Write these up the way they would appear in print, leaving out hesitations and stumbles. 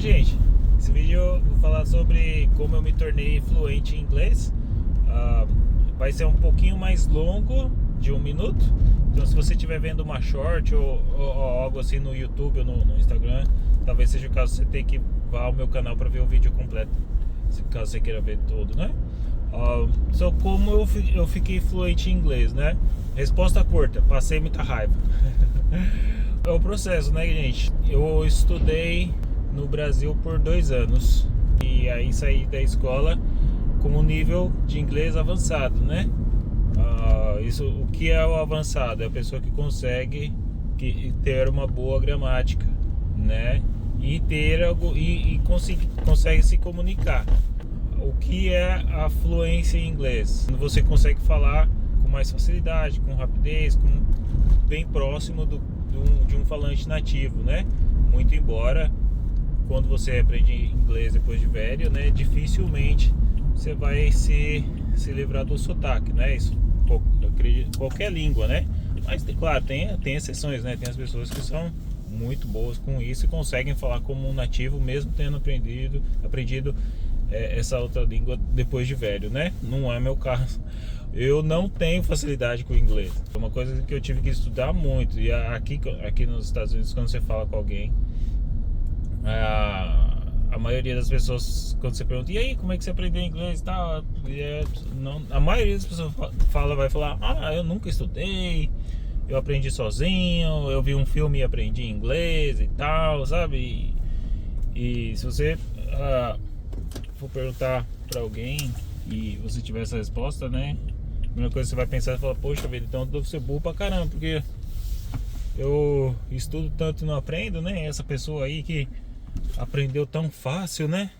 gente, esse vídeo eu vou falar sobre como eu me tornei fluente em inglês. Vai ser um pouquinho mais longo, de 1 minuto. Então se você estiver vendo uma short ou algo assim no YouTube ou no Instagram, talvez seja o caso de você ter que vá ao meu canal para ver o vídeo completo, caso você queira ver todo, né? Como eu fiquei fluente em inglês, né? Resposta curta: passei muita raiva. É o processo, né, gente? Eu estudei no Brasil por 2 anos e aí saí da escola com um nível de inglês avançado, né? O que é o avançado? É a pessoa que consegue ter uma boa gramática, né? E consegue se comunicar. O que é a fluência em inglês? Quando você consegue falar com mais facilidade, com rapidez, bem próximo de um falante nativo, né? Muito embora quando você aprende inglês depois de velho, né, dificilmente você vai se livrar do sotaque, né? Isso, eu acredito, qualquer língua, né? Mas claro, tem exceções, né? Tem as pessoas que são muito boas com isso e conseguem falar como um nativo mesmo tendo aprendido essa outra língua depois de velho, né? Não é meu caso. Eu não tenho facilidade com o inglês. É uma coisa que eu tive que estudar muito. E aqui nos Estados Unidos, quando você fala com alguém, a maioria das pessoas, quando você pergunta, e aí, como é que você aprendeu inglês e tal? A maioria das pessoas vai falar, eu nunca estudei, eu aprendi sozinho, eu vi um filme e aprendi inglês e tal, sabe? E se você for perguntar pra alguém e você tiver essa resposta, né? A primeira coisa que você vai pensar é falar, poxa vida, então eu devo ser burro pra caramba, porque eu estudo tanto e não aprendo, né? Essa pessoa aí que aprendeu tão fácil, né?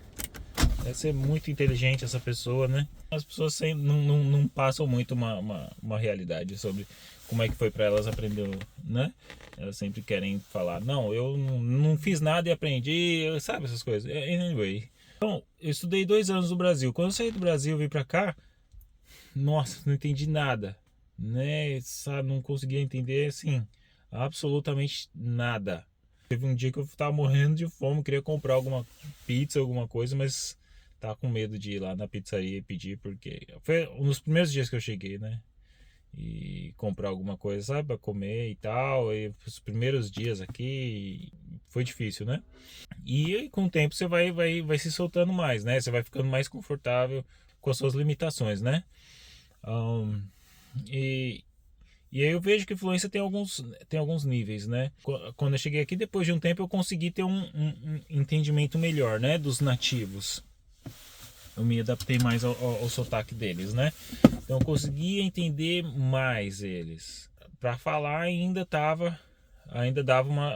Deve ser muito inteligente essa pessoa, né? As pessoas não passam muito uma realidade sobre como é que foi pra elas aprender, né? Elas sempre querem falar, não, eu não fiz nada e aprendi, sabe, essas coisas. Anyway. Então, eu estudei 2 anos no Brasil. Quando eu saí do Brasil e vim pra cá, nossa, não entendi nada, né? Sabe, não conseguia entender, assim, absolutamente nada. Teve um dia que eu tava morrendo de fome, queria comprar alguma pizza, alguma coisa, mas tava com medo de ir lá na pizzaria e pedir, porque foi um dos primeiros dias que eu cheguei, né? E comprar alguma coisa, sabe, pra comer e tal. E os primeiros dias aqui foi difícil, né? E aí, com o tempo você vai se soltando mais, né? Você vai ficando mais confortável com as suas limitações, né? Um, e, e aí eu vejo que fluência tem alguns níveis, né? Quando eu cheguei aqui, depois de um tempo, eu consegui ter um entendimento melhor, né? Dos nativos. Eu me adaptei mais ao sotaque deles, né? Então eu conseguia entender mais eles. Para falar ainda dava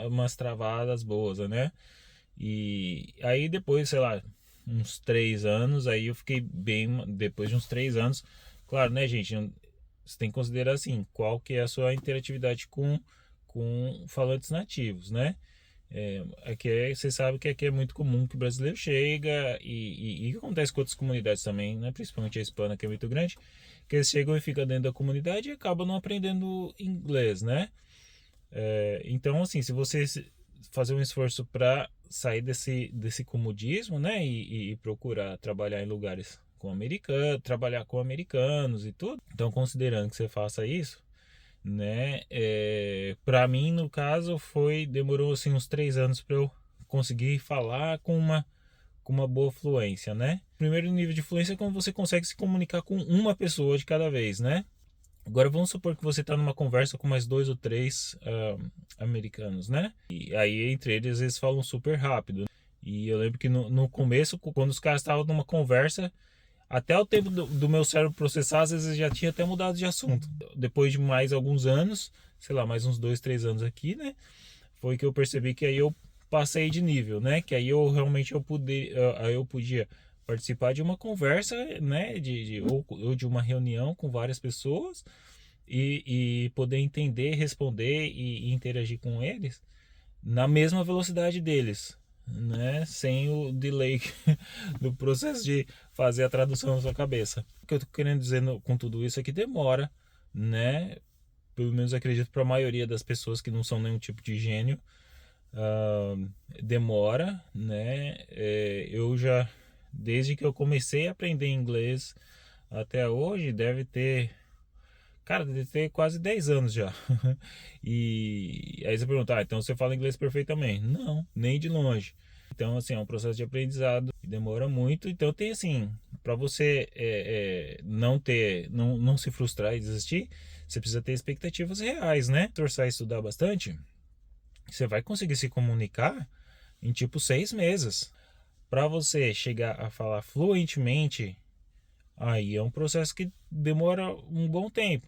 umas travadas boas, né? E aí depois, sei lá, uns 3 anos, aí eu fiquei bem, depois de uns 3 anos, claro, né, gente, você tem que considerar assim, qual que é a sua interatividade com falantes nativos, né? Você sabe que aqui é muito comum que o brasileiro chega e acontece com outras comunidades também, né? Principalmente a hispana, que é muito grande, que eles chegam e ficam dentro da comunidade e acabam não aprendendo inglês, né? Então, assim, se você fazer um esforço para sair desse comodismo, né? E procurar trabalhar em lugares com americanos, trabalhar com americanos e tudo, então considerando que você faça isso, né? Para mim, no caso, demorou assim uns 3 anos para eu conseguir falar com uma boa fluência, né? O primeiro nível de fluência é quando você consegue se comunicar com uma pessoa de cada vez, né? Agora vamos supor que você está numa conversa com mais 2 ou 3 americanos, né? E aí entre eles falam super rápido. E eu lembro que no começo, quando os caras estavam numa conversa, até o tempo do meu cérebro processar, às vezes já tinha até mudado de assunto. Depois de mais alguns anos, sei lá, mais uns 2, 3 anos aqui, né? Foi que eu percebi que aí eu passei de nível, né? Que aí eu realmente eu podia participar de uma conversa, né? Ou de uma reunião com várias pessoas e poder entender, responder e interagir com eles na mesma velocidade deles, né? Sem o delay do processo de fazer a tradução na sua cabeça. O que eu tô querendo dizer com tudo isso é que demora, né? Pelo menos acredito para a maioria das pessoas que não são nenhum tipo de gênio, demora, né? Eu já, desde que eu comecei a aprender inglês até hoje, deve ter quase 10 anos já. E aí você pergunta, então você fala inglês perfeitamente? Não, nem de longe. Então, assim, é um processo de aprendizado que demora muito. Então, tem assim, para você não se frustrar e desistir, você precisa ter expectativas reais, né? Torçar e estudar bastante, você vai conseguir se comunicar em tipo 6 meses. Para você chegar a falar fluentemente, aí é um processo que demora um bom tempo.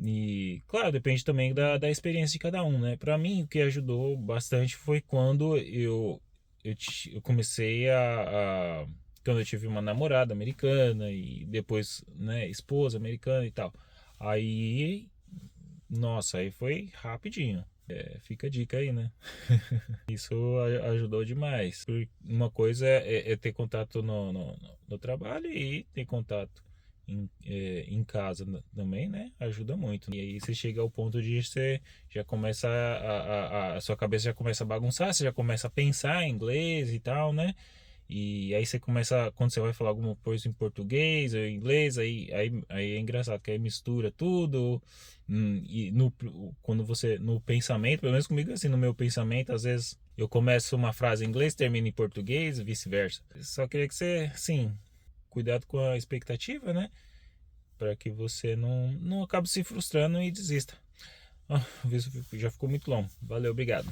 E, claro, depende também da experiência de cada um, né? Para mim, o que ajudou bastante foi quando eu comecei quando eu tive uma namorada americana e depois, né, esposa americana e tal. Aí, nossa, aí foi rapidinho. Fica a dica aí, né? Isso ajudou demais. Uma coisa é ter contato no trabalho e ter contato em casa também, né? Ajuda muito. E aí você chega ao ponto de você já começa a sua cabeça já começa a bagunçar, você já começa a pensar em inglês e tal, né? E aí você começa, quando você vai falar alguma coisa em português ou em inglês, aí é engraçado, que aí mistura tudo. E quando você, no pensamento, pelo menos comigo assim, no meu pensamento, às vezes eu começo uma frase em inglês, termino em português e vice-versa. Só queria que você, sim, cuidado com a expectativa, né? Para que você não acabe se frustrando e desista. Ah, já ficou muito longo. Valeu, obrigado.